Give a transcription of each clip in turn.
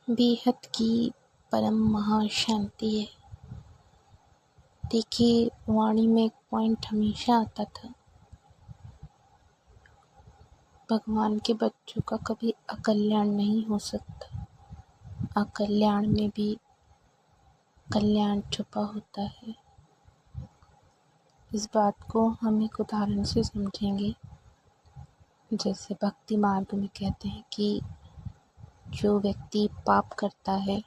बेहद की परम महाशांति है। देखिए, वाणी में एक पॉइंट हमेशा आता था, भगवान के बच्चों का कभी अकल्याण नहीं हो सकता, अकल्याण में भी कल्याण छुपा होता है। इस बात को हम एक उदाहरण से समझेंगे। जैसे भक्ति मार्ग में कहते हैं कि जो व्यक्ति पाप करता है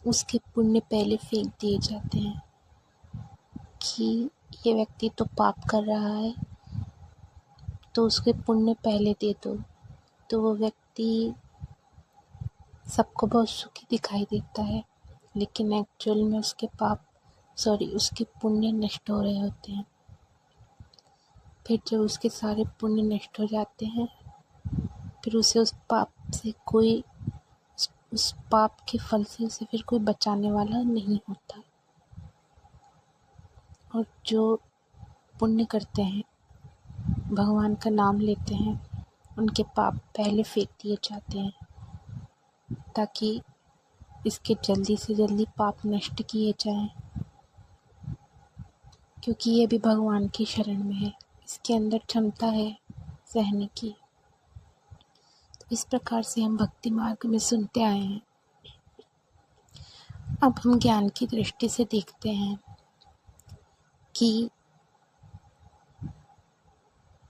उसके पुण्य पहले फेंक दिए जाते हैं कि ये व्यक्ति तो पाप कर रहा है तो उसके पुण्य पहले दे दो। तो वो व्यक्ति सबको बहुत सुखी दिखाई देता है, लेकिन एक्चुअल में उसके पुण्य नष्ट हो रहे होते हैं। फिर जब उसके सारे पुण्य नष्ट हो जाते हैं, फिर उसे उस पाप के फल से उसे फिर कोई बचाने वाला नहीं होता। और जो पुण्य करते हैं, भगवान का नाम लेते हैं, उनके पाप पहले फेंक दिए जाते हैं ताकि इसके जल्दी से जल्दी पाप नष्ट किए जाएं, क्योंकि ये भी भगवान की शरण में है, इसके अंदर क्षमता है सहने की। तो इस प्रकार से हम भक्ति मार्ग में सुनते आए हैं। अब हम ज्ञान की दृष्टि से देखते हैं कि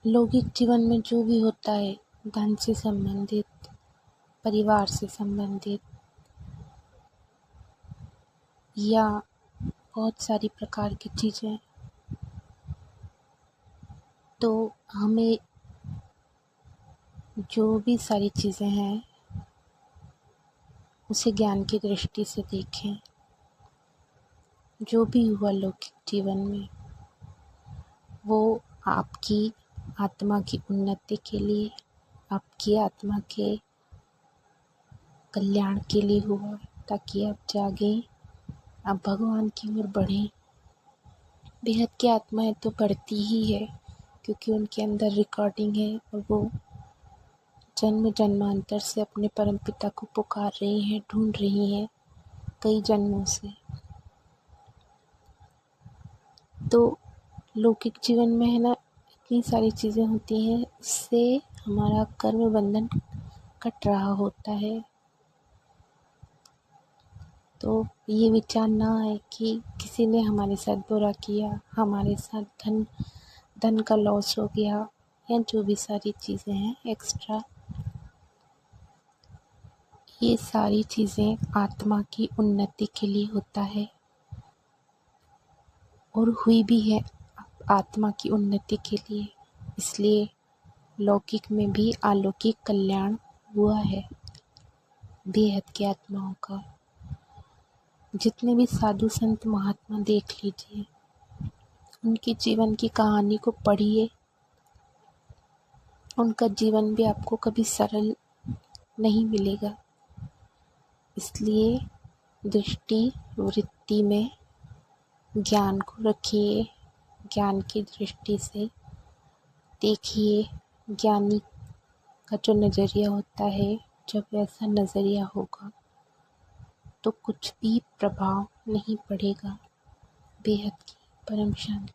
लौकिक जीवन में जो भी होता है, धन से संबंधित, परिवार से संबंधित या बहुत सारी प्रकार की चीज़ें, तो हमें जो भी सारी चीज़ें हैं उसे ज्ञान की दृष्टि से देखें। जो भी हुआ लौकिक जीवन में वो आपकी आत्मा की उन्नति के लिए, आपकी आत्मा के कल्याण के लिए हुआ, ताकि आप जागें, आप भगवान की ओर बढ़ें। बेहद की आत्माएं तो बढ़ती ही है, क्योंकि उनके अंदर रिकॉर्डिंग है और वो जन्म जन्मांतर से अपने परमपिता को पुकार रही हैं, ढूंढ रही हैं कई जन्मों से। तो लौकिक जीवन में है ना, इतनी सारी चीज़ें होती हैं, उससे हमारा कर्म बंधन कट रहा होता है। तो ये विचार ना आए कि किसी ने हमारे साथ बुरा किया, हमारे साथ धन का लॉस हो गया, या जो भी सारी चीज़ें हैं एक्स्ट्रा, ये सारी चीज़ें आत्मा की उन्नति के लिए होता है और हुई भी है आत्मा की उन्नति के लिए। इसलिए लौकिक में भी अलौकिक कल्याण हुआ है बेहद की आत्माओं का। जितने भी साधु संत महात्मा देख लीजिए, उनके जीवन की कहानी को पढ़िए, उनका जीवन भी आपको कभी सरल नहीं मिलेगा। इसलिए दृष्टि वृत्ति में ज्ञान को रखिए, ज्ञान की दृष्टि से देखिए। ज्ञानी का जो नज़रिया होता है, जब वैसा नज़रिया होगा तो कुछ भी प्रभाव नहीं पड़ेगा। बेहद की परम शांति।